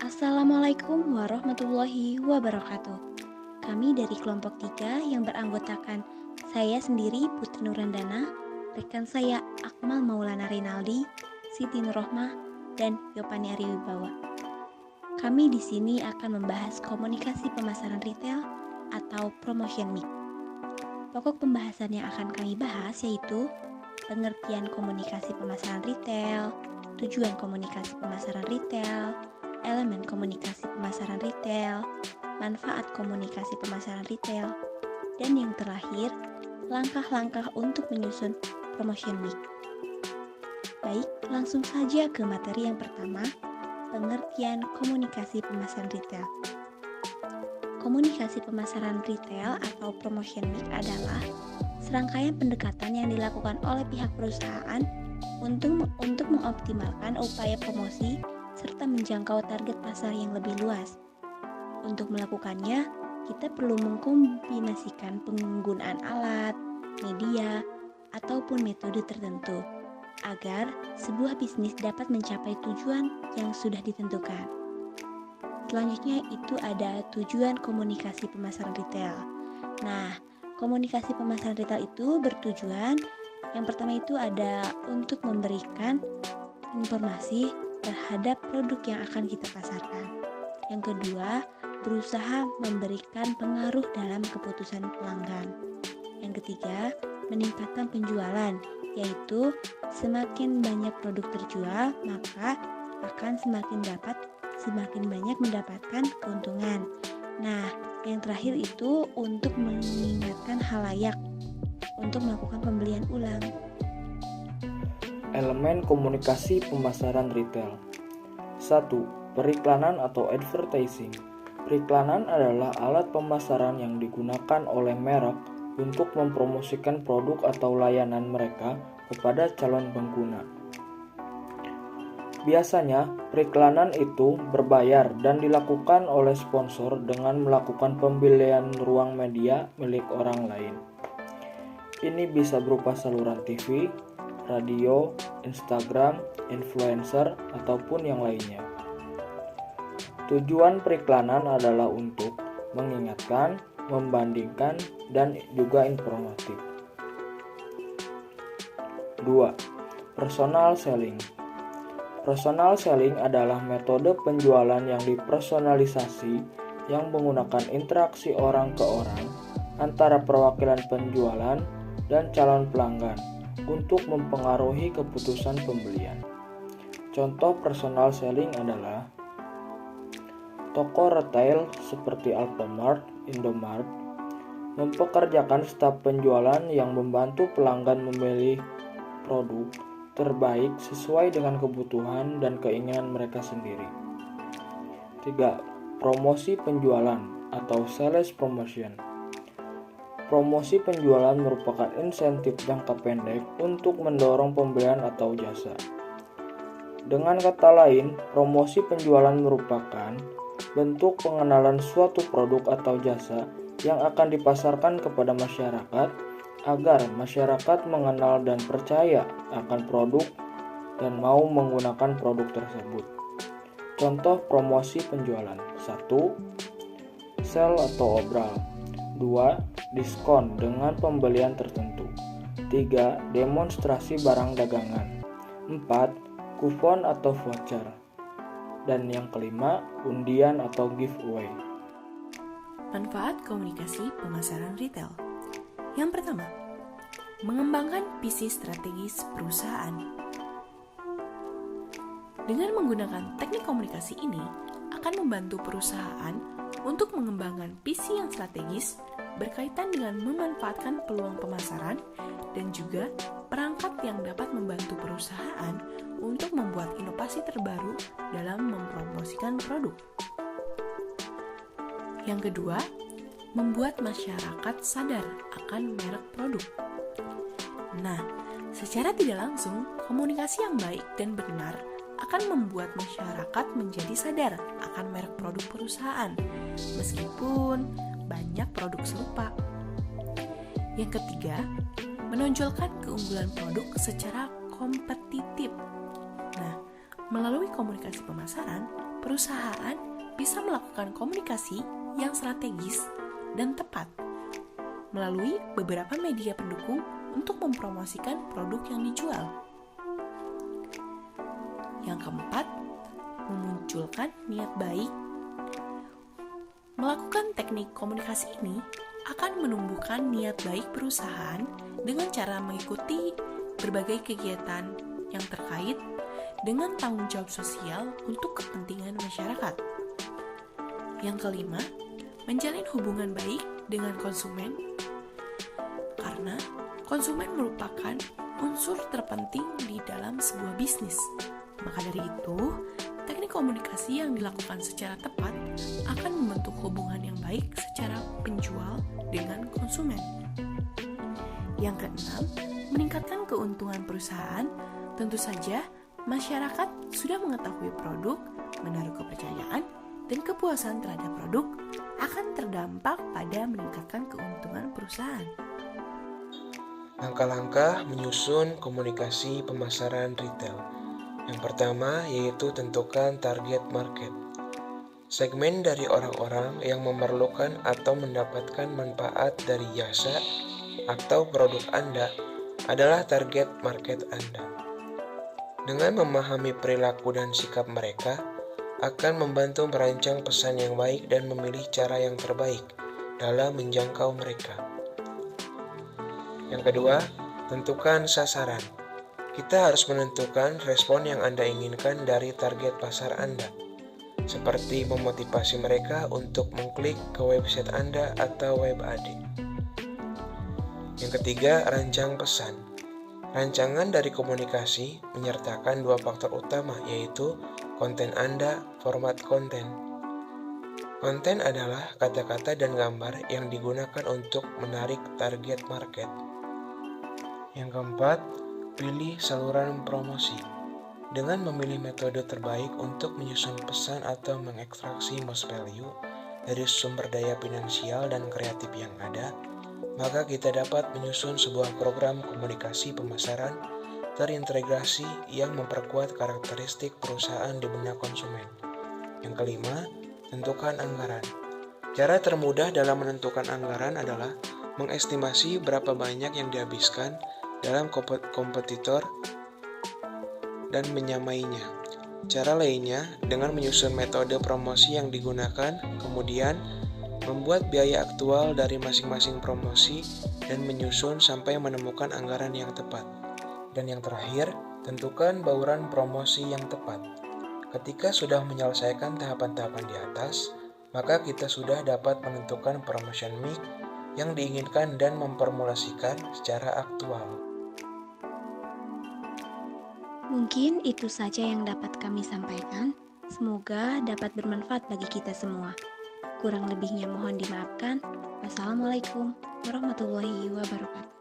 Assalamualaikum warahmatullahi wabarakatuh. Kami dari kelompok 3 yang beranggotakan saya sendiri Putri Nurandana, rekan saya Akmal Maulana Rinaldi, Siti Nurrohmah, dan Yopani Ariwibawa. Kami di sini akan membahas komunikasi pemasaran retail atau promotion mix. Pokok pembahasan yang akan kami bahas yaitu pengertian komunikasi pemasaran retail, tujuan komunikasi pemasaran retail, elemen komunikasi pemasaran retail, manfaat komunikasi pemasaran retail, dan yang terakhir, langkah-langkah untuk menyusun promotion mix. Baik, langsung saja ke materi yang pertama, pengertian komunikasi pemasaran retail. Komunikasi pemasaran retail atau promotion mix adalah serangkaian pendekatan yang dilakukan oleh pihak perusahaan untuk mengoptimalkan upaya promosi serta menjangkau target pasar yang lebih luas. Untuk melakukannya, kita perlu mengkombinasikan penggunaan alat, media, ataupun metode tertentu agar sebuah bisnis dapat mencapai tujuan yang sudah ditentukan. Selanjutnya itu ada tujuan komunikasi pemasaran retail. Nah, komunikasi pemasaran retail itu bertujuan yang pertama itu ada untuk memberikan informasi terhadap produk yang akan kita pasarkan. Yang kedua, berusaha memberikan pengaruh dalam keputusan pelanggan. Yang ketiga, meningkatkan penjualan, yaitu semakin banyak produk terjual, maka akan semakin banyak mendapatkan keuntungan. Nah, yang terakhir itu untuk mengingatkan halayak untuk melakukan pembelian ulang. Elemen komunikasi pemasaran retail. 1. Periklanan atau advertising. Periklanan adalah alat pemasaran yang digunakan oleh merek untuk mempromosikan produk atau layanan mereka kepada calon pengguna. Biasanya, periklanan itu berbayar dan dilakukan oleh sponsor dengan melakukan pembelian ruang media milik orang lain. Ini bisa berupa saluran TV, radio, Instagram, influencer, ataupun yang lainnya. Tujuan periklanan adalah untuk mengingatkan, membandingkan, dan juga informatif. 2. Personal selling. Personal selling adalah metode penjualan yang dipersonalisasi yang menggunakan interaksi orang ke orang antara perwakilan penjualan dan calon pelanggan untuk mempengaruhi keputusan pembelian. Contoh personal selling adalah toko retail seperti Alfamart, Indomart mempekerjakan staf penjualan yang membantu pelanggan memilih produk terbaik sesuai dengan kebutuhan dan keinginan mereka sendiri. 3. Promosi penjualan atau sales promotion. Promosi penjualan merupakan insentif jangka pendek untuk mendorong pembelian atau jasa. Dengan kata lain, promosi penjualan merupakan bentuk pengenalan suatu produk atau jasa yang akan dipasarkan kepada masyarakat agar masyarakat mengenal dan percaya akan produk dan mau menggunakan produk tersebut. Contoh promosi penjualan. 1. Sale atau obral. 2. Diskon dengan pembelian tertentu. 3. Demonstrasi barang dagangan. 4. Kupon atau voucher. Dan yang kelima, undian atau giveaway. Manfaat komunikasi pemasaran retail. Yang pertama, mengembangkan visi strategis perusahaan. Dengan menggunakan teknik komunikasi ini akan membantu perusahaan untuk mengembangkan visi yang strategis berkaitan dengan memanfaatkan peluang pemasaran dan juga perangkat yang dapat membantu perusahaan untuk membuat inovasi terbaru dalam mempromosikan produk. Yang kedua, membuat masyarakat sadar akan merek produk. Nah, secara tidak langsung, komunikasi yang baik dan benar akan membuat masyarakat menjadi sadar akan merek produk perusahaan, meskipun banyak produk serupa. Yang ketiga, menonjolkan keunggulan produk secara kompetitif. Nah, melalui komunikasi pemasaran, perusahaan bisa melakukan komunikasi yang strategis dan tepat melalui beberapa media pendukung untuk mempromosikan produk yang dijual. Yang keempat, memunculkan niat baik. Melakukan teknik komunikasi ini akan menumbuhkan niat baik perusahaan dengan cara mengikuti berbagai kegiatan yang terkait dengan tanggung jawab sosial untuk kepentingan masyarakat. Yang kelima, menjalin hubungan baik dengan konsumen, karena konsumen merupakan unsur terpenting di dalam sebuah bisnis. Maka dari itu, teknik komunikasi yang dilakukan secara tepat akan membentuk hubungan yang baik secara penjual dengan konsumen. Yang keenam, meningkatkan keuntungan perusahaan. Tentu saja, masyarakat sudah mengetahui produk, menaruh kepercayaan, dan kepuasan terhadap produk akan terdampak pada meningkatkan keuntungan perusahaan. Langkah-langkah menyusun komunikasi pemasaran retail. Yang pertama yaitu tentukan target market. Segmen dari orang-orang yang memerlukan atau mendapatkan manfaat dari jasa atau produk Anda adalah target market Anda. Dengan memahami perilaku dan sikap mereka, akan membantu merancang pesan yang baik dan memilih cara yang terbaik dalam menjangkau mereka. Yang kedua, tentukan sasaran. Kita harus menentukan respon yang Anda inginkan dari target pasar Anda, seperti memotivasi mereka untuk mengklik ke website Anda atau web adik. Yang ketiga, rancang pesan. Rancangan dari komunikasi menyertakan dua faktor utama, yaitu konten Anda, format konten. Konten adalah kata-kata dan gambar yang digunakan untuk menarik target market. Yang keempat, pilih saluran promosi. Dengan memilih metode terbaik untuk menyusun pesan atau mengekstraksi most value dari sumber daya finansial dan kreatif yang ada, maka kita dapat menyusun sebuah program komunikasi pemasaran terintegrasi yang memperkuat karakteristik perusahaan di benak konsumen. Yang kelima, tentukan anggaran. Cara termudah dalam menentukan anggaran adalah mengestimasi berapa banyak yang dihabiskan dalam kompetitor dan menyamainya. Cara lainnya dengan menyusun metode promosi yang digunakan, kemudian membuat biaya aktual dari masing-masing promosi dan menyusun sampai menemukan anggaran yang tepat. Dan yang terakhir, tentukan bauran promosi yang tepat. Ketika sudah menyelesaikan tahapan-tahapan di atas, maka kita sudah dapat menentukan promotion mix yang diinginkan dan memformulasikan secara aktual. Mungkin itu saja yang dapat kami sampaikan. Semoga dapat bermanfaat bagi kita semua. Kurang lebihnya mohon dimaafkan. Wassalamualaikum warahmatullahi wabarakatuh.